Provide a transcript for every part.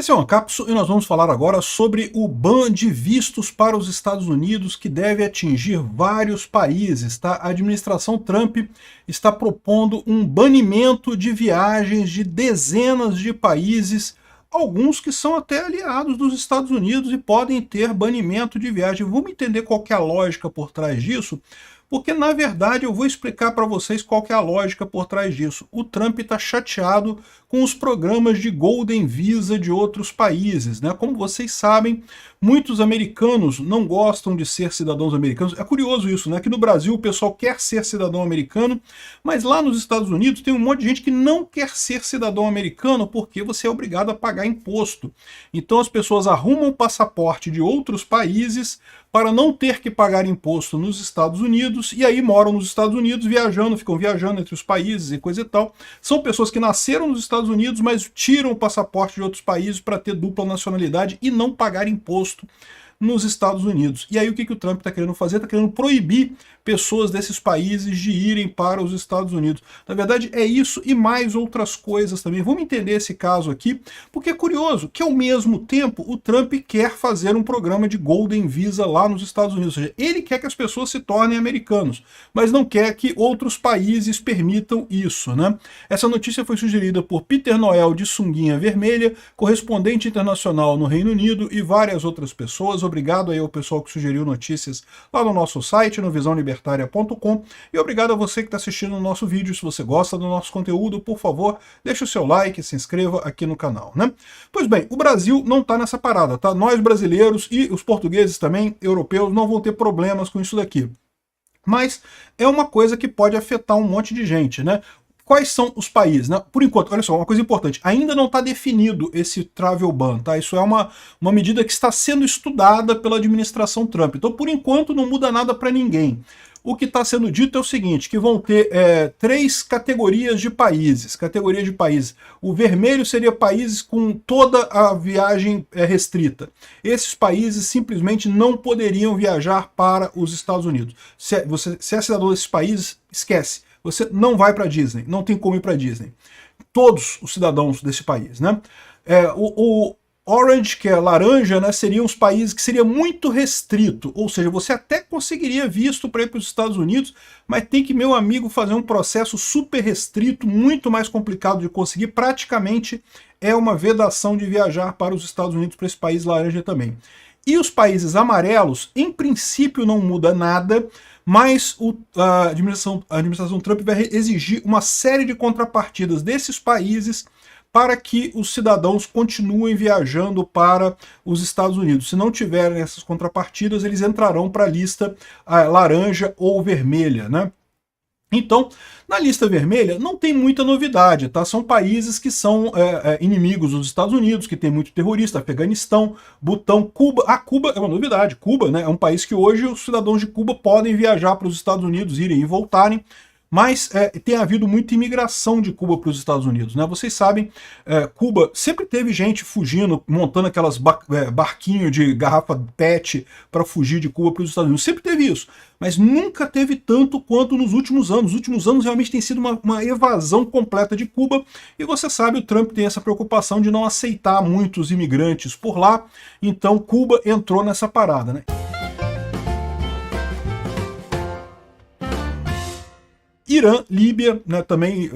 Esse é o Ancapso e nós vamos falar agora sobre o ban de vistos para os Estados Unidos que deve atingir vários países. Tá? A administração Trump está propondo um banimento de viagens de dezenas de países, alguns que são até aliados dos Estados Unidos e podem ter banimento de viagem. Vamos entender qual que é a lógica por trás disso? Porque, na verdade, eu vou explicar para vocês qual que é a lógica por trás disso. O Trump está chateado com os programas de Golden Visa de outros países, né? Como vocês sabem, muitos americanos não gostam de ser cidadãos americanos. É curioso isso, né? Aqui no Brasil o pessoal quer ser cidadão americano, mas lá nos Estados Unidos tem um monte de gente que não quer ser cidadão americano porque você é obrigado a pagar imposto. Então as pessoas arrumam passaporte de outros países para não ter que pagar imposto nos Estados Unidos, e aí moram nos Estados Unidos viajando, ficam viajando entre os países e coisa e tal. São pessoas que nasceram nos Estados Unidos, mas tiram o passaporte de outros países para ter dupla nacionalidade e não pagar imposto nos Estados Unidos. E aí o que o Trump está querendo fazer? Está querendo proibir pessoas desses países de irem para os Estados Unidos. Na verdade é isso e mais outras coisas também. Vamos entender esse caso aqui, porque é curioso que ao mesmo tempo o Trump quer fazer um programa de Golden Visa lá nos Estados Unidos. Ou seja, ele quer que as pessoas se tornem americanos, mas não quer que outros países permitam isso, né? Essa notícia foi sugerida por Peter Noel de Sunguinha Vermelha, correspondente internacional no Reino Unido, e várias outras pessoas. Obrigado aí ao pessoal que sugeriu notícias lá no nosso site, no visãolibertaria.com, e obrigado a você que está assistindo o nosso vídeo. Se você gosta do nosso conteúdo, por favor, deixe o seu like, se inscreva aqui no canal, né? Pois bem, o Brasil não está nessa parada, tá? Nós brasileiros e os portugueses também, europeus, não vão ter problemas com isso daqui. Mas é uma coisa que pode afetar um monte de gente, né? Quais são os países, né? Por enquanto, olha só, uma coisa importante, ainda não está definido esse travel ban, tá? Isso é uma medida que está sendo estudada pela administração Trump. Então, por enquanto, não muda nada para ninguém. O que está sendo dito é o seguinte, que vão ter três categorias de países. O vermelho seria países com toda a viagem restrita. Esses países simplesmente não poderiam viajar para os Estados Unidos. Se é cidadão desses países, esquece. Você não vai para Disney, não tem como ir para Disney. Todos os cidadãos desse país, né? O Orange, que é laranja, né, seriam os países que seria muito restrito, ou seja, você até conseguiria visto para ir para os Estados Unidos, mas tem que, meu amigo, fazer um processo super restrito, muito mais complicado de conseguir, praticamente é uma vedação de viajar para os Estados Unidos, para esse país laranja também. E os países amarelos, em princípio não muda nada, mas a administração Trump vai exigir uma série de contrapartidas desses países para que os cidadãos continuem viajando para os Estados Unidos. Se não tiverem essas contrapartidas, eles entrarão para a lista laranja ou vermelha, né? Então, na lista vermelha não tem muita novidade, tá? São países que são inimigos dos Estados Unidos, que tem muito terrorista, Afeganistão, Butão, Cuba. Cuba é uma novidade. Cuba, né, é um país que hoje os cidadãos de Cuba podem viajar para os Estados Unidos, irem e voltarem, mas tem havido muita imigração de Cuba para os Estados Unidos, né? Vocês sabem, Cuba sempre teve gente fugindo, montando aquelas barquinhos de garrafa PET para fugir de Cuba para os Estados Unidos. Sempre teve isso, mas nunca teve tanto quanto nos últimos anos. Os últimos anos realmente tem sido uma evasão completa de Cuba, e você sabe, o Trump tem essa preocupação de não aceitar muitos imigrantes por lá, então Cuba entrou nessa parada, né? Irã, Líbia, né, também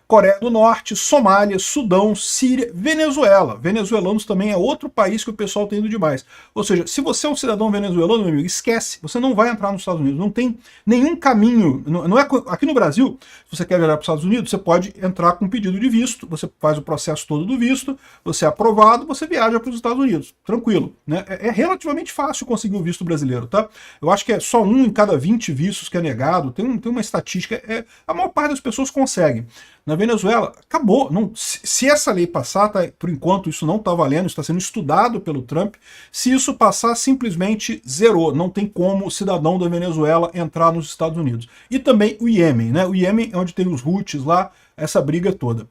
Coreia do Norte, Somália, Sudão, Síria, Venezuela. Venezuelanos também é outro país que o pessoal tem ido demais. Ou seja, se você é um cidadão venezuelano, meu amigo, esquece, você não vai entrar nos Estados Unidos, não tem nenhum caminho. Não é, aqui no Brasil, se você quer viajar para os Estados Unidos, você pode entrar com pedido de visto, você faz o processo todo do visto, você é aprovado, você viaja para os Estados Unidos, tranquilo, né? É relativamente fácil conseguir o visto brasileiro, tá? Eu acho que é só 1 em cada 20 vistos que é negado, tem uma estatística, a maior parte das pessoas conseguem. Na Venezuela, acabou. Se essa lei passar, tá, por enquanto isso não está valendo, está sendo estudado pelo Trump. Se isso passar, simplesmente zerou. Não tem como o cidadão da Venezuela entrar nos Estados Unidos. E também o Iêmen, né? O Iêmen é onde tem os Houthis lá, essa briga toda.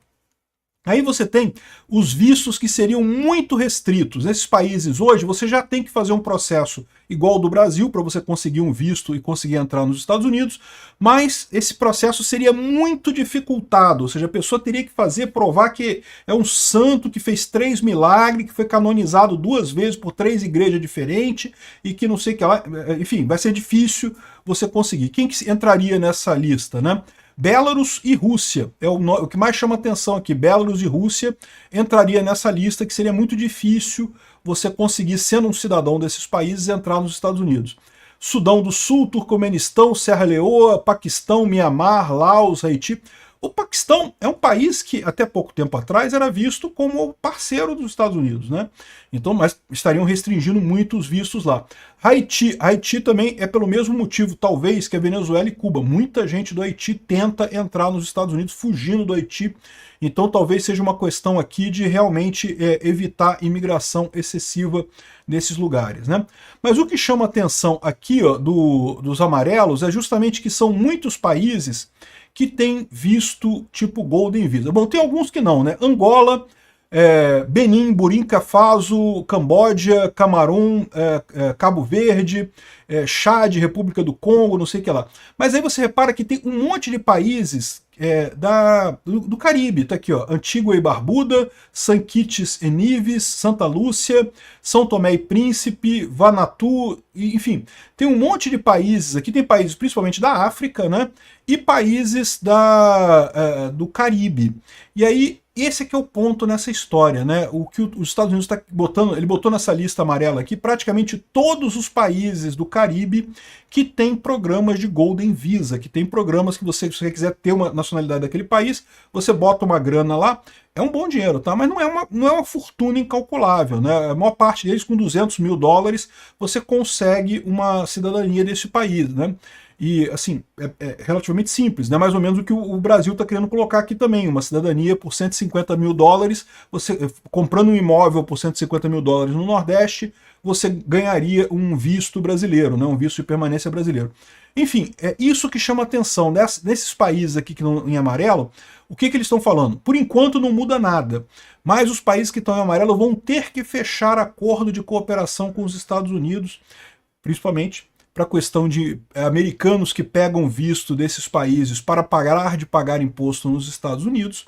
Aí você tem os vistos que seriam muito restritos. Nesses países hoje, você já tem que fazer um processo igual ao do Brasil para você conseguir um visto e conseguir entrar nos Estados Unidos, mas esse processo seria muito dificultado, ou seja, a pessoa teria que provar que é um santo que fez 3 milagres, que foi canonizado 2 vezes por 3 igrejas diferentes e que não sei o que lá, enfim, vai ser difícil você conseguir. Quem que entraria nessa lista, né? Belarus e Rússia, é o que mais chama atenção aqui. Belarus e Rússia entraria nessa lista, que seria muito difícil você conseguir, sendo um cidadão desses países, entrar nos Estados Unidos. Sudão do Sul, Turcomenistão, Serra Leoa, Paquistão, Mianmar, Laos, Haiti. O Paquistão é um país que até pouco tempo atrás era visto como parceiro dos Estados Unidos, né? Então, mas estariam restringindo muito os vistos lá. Haiti também é pelo mesmo motivo, talvez, que a Venezuela e Cuba. Muita gente do Haiti tenta entrar nos Estados Unidos fugindo do Haiti. Então talvez seja uma questão aqui de realmente evitar imigração excessiva nesses lugares, né? Mas o que chama atenção aqui, ó, dos amarelos é justamente que são muitos países que tem visto tipo Golden Visa. Bom, tem alguns que não, né? Angola, Benin, Burkina Faso, Camboja, Camarão, Cabo Verde, Chad, República do Congo, não sei o que lá. Mas aí você repara que tem um monte de países do Caribe, tá aqui, ó, Antígua e Barbuda, San Kitts e Nevis, Santa Lúcia, São Tomé e Príncipe, Vanuatu, enfim, tem um monte de países aqui, tem países principalmente da África, né, e países do Caribe. E aí, esse aqui é o ponto nessa história, né? O que os Estados Unidos está botando, ele botou nessa lista amarela aqui praticamente todos os países do Caribe que tem programas de Golden Visa, que tem programas que se você quiser ter uma nacionalidade daquele país, você bota uma grana lá, é um bom dinheiro, tá? Mas não é uma fortuna incalculável, né? A maior parte deles, com $200 mil, você consegue uma cidadania desse país, né? E, assim, é relativamente simples, né? Mais ou menos o que o Brasil está querendo colocar aqui também, uma cidadania por $150 mil, você comprando um imóvel por $150 mil no Nordeste, você ganharia um visto brasileiro, né? Um visto de permanência brasileiro. Enfim, é isso que chama atenção. Nesses países aqui que estão em amarelo, o que eles estão falando? Por enquanto não muda nada, mas os países que estão em amarelo vão ter que fechar acordo de cooperação com os Estados Unidos, principalmente para a questão de americanos que pegam visto desses países para parar de pagar imposto nos Estados Unidos.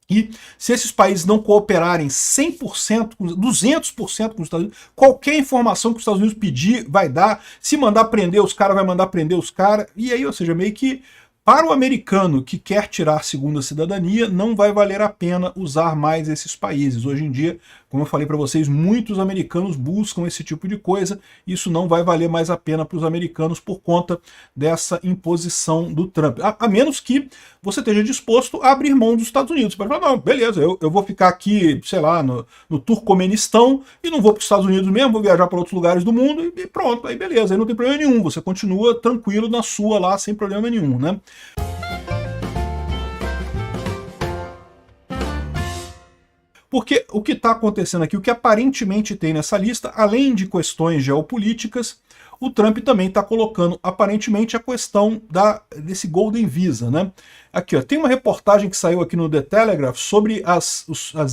E se esses países não cooperarem 100%, 200% com os Estados Unidos, qualquer informação que os Estados Unidos pedir vai dar. Se mandar prender os caras, vai mandar prender os caras. E aí, ou seja, meio que para o americano que quer tirar segunda cidadania, não vai valer a pena usar mais esses países. Hoje em dia, como eu falei para vocês, muitos americanos buscam esse tipo de coisa. Isso não vai valer mais a pena para os americanos por conta dessa imposição do Trump. A menos que você esteja disposto a abrir mão dos Estados Unidos. Você pode falar, não, beleza, eu vou ficar aqui, sei lá, no Turcomenistão e não vou para os Estados Unidos mesmo, vou viajar para outros lugares do mundo e pronto, aí beleza, aí não tem problema nenhum. Você continua tranquilo na sua lá, sem problema nenhum, né? Porque o que está acontecendo aqui, o que aparentemente tem nessa lista, além de questões geopolíticas, o Trump também está colocando, aparentemente, a questão desse Golden Visa, né? Aqui, ó, tem uma reportagem que saiu aqui no The Telegraph sobre as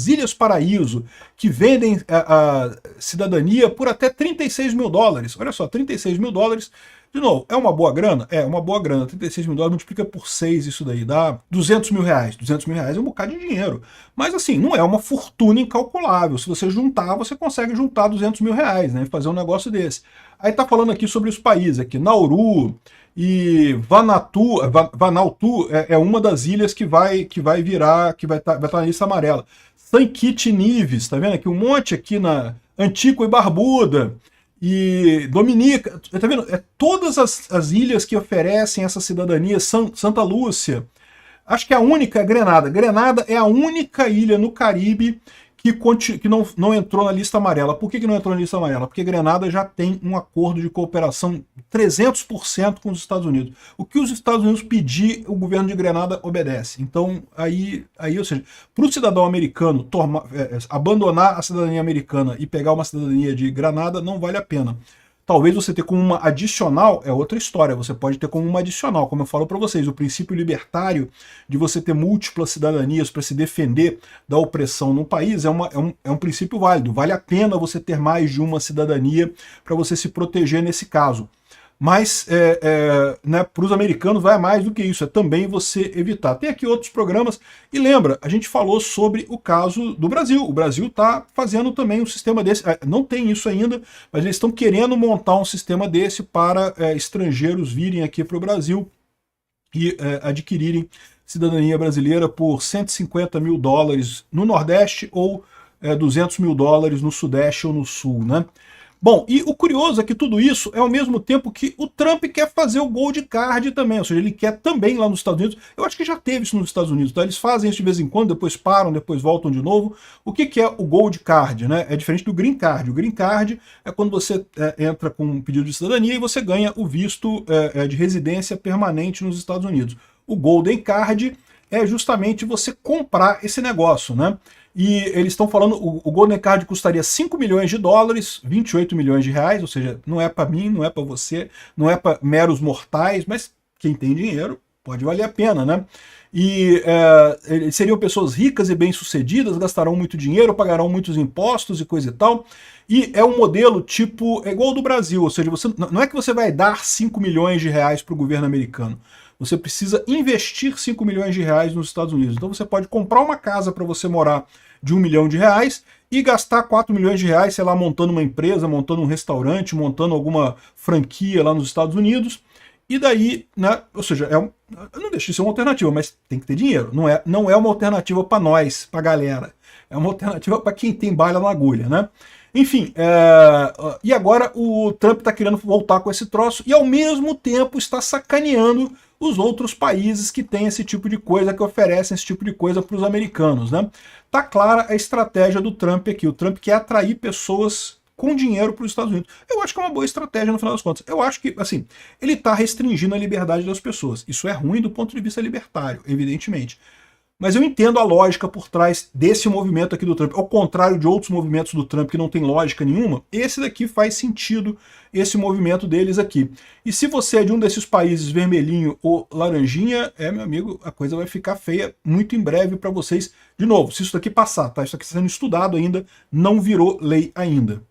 Ilhas Paraíso, que vendem a cidadania por até $36 mil. Olha só, $36 mil. De novo, é uma boa grana? É uma boa grana. $36 mil multiplica por 6 isso daí, dá $200 mil. $200 mil é um bocado de dinheiro. Mas assim, não é uma fortuna incalculável. Se você juntar, você consegue juntar $200 mil, né? Fazer um negócio desse. Aí tá falando aqui sobre os países, aqui, Nauru e Vanuatu é uma das ilhas que vai estar na lista amarela. San Kitts e Nevis, tá vendo aqui? Um monte aqui na Antígua e Barbuda. E Dominica, tá vendo? Todas as ilhas que oferecem essa cidadania, Santa Lúcia. Acho que a única é Grenada. Grenada é a única ilha no Caribe que não entrou na lista amarela. Por que não entrou na lista amarela? Porque Grenada já tem um acordo de cooperação 300% com os Estados Unidos. O que os Estados Unidos pedir, o governo de Grenada obedece. Então, ou seja, para o cidadão americano abandonar a cidadania americana e pegar uma cidadania de Grenada, não vale a pena. Talvez você ter como uma adicional é outra história, você pode ter como uma adicional, como eu falo para vocês, o princípio libertário de você ter múltiplas cidadanias para se defender da opressão num país é um princípio válido, vale a pena você ter mais de uma cidadania para você se proteger nesse caso. Mas né, para os americanos vai mais do que isso, é também você evitar. Tem aqui outros programas, e lembra, a gente falou sobre o caso do Brasil. O Brasil está fazendo também um sistema desse, não tem isso ainda, mas eles estão querendo montar um sistema desse para estrangeiros virem aqui para o Brasil e adquirirem cidadania brasileira por 150 mil dólares no Nordeste ou 200 mil dólares no Sudeste ou no Sul, né? Bom, e o curioso é que tudo isso é ao mesmo tempo que o Trump quer fazer o Gold Card também, ou seja, ele quer também lá nos Estados Unidos, eu acho que já teve isso nos Estados Unidos, tá? Eles fazem isso de vez em quando, depois param, depois voltam de novo. O que é o Gold Card, né? É diferente do Green Card. O Green Card é quando você entra com um pedido de cidadania e você ganha o visto de residência permanente nos Estados Unidos. O Golden Card é justamente você comprar esse negócio, né? E eles estão falando, o Golden Card custaria 5 milhões de dólares, 28 milhões de reais, ou seja, não é para mim, não é para você, não é para meros mortais, mas quem tem dinheiro pode valer a pena, né? E seriam pessoas ricas e bem-sucedidas, gastarão muito dinheiro, pagarão muitos impostos e coisa e tal. E é um modelo tipo, é igual ao do Brasil, ou seja, você, não é que você vai dar 5 milhões de reais para o governo americano. Você precisa investir 5 milhões de reais nos Estados Unidos. Então você pode comprar uma casa para você morar de 1 milhão de reais e gastar 4 milhões de reais, sei lá, montando uma empresa, montando um restaurante, montando alguma franquia lá nos Estados Unidos. E daí, né, ou seja, não deixa de ser uma alternativa, mas tem que ter dinheiro. Não é uma alternativa para nós, para a galera. É uma alternativa para quem tem bala na agulha, né? Enfim, e agora o Trump está querendo voltar com esse troço e ao mesmo tempo está sacaneando os outros países que têm esse tipo de coisa, que oferecem esse tipo de coisa para os americanos, né? Tá clara a estratégia do Trump aqui. O Trump quer atrair pessoas com dinheiro para os Estados Unidos. Eu acho que é uma boa estratégia no final das contas. Eu acho que, assim, ele está restringindo a liberdade das pessoas. Isso é ruim do ponto de vista libertário, evidentemente. Mas eu entendo a lógica por trás desse movimento aqui do Trump. Ao contrário de outros movimentos do Trump que não tem lógica nenhuma, esse daqui faz sentido, esse movimento deles aqui. E se você é de um desses países vermelhinho ou laranjinha, meu amigo, a coisa vai ficar feia muito em breve para vocês. De novo, se isso daqui passar, tá? Isso aqui está sendo estudado ainda, não virou lei ainda.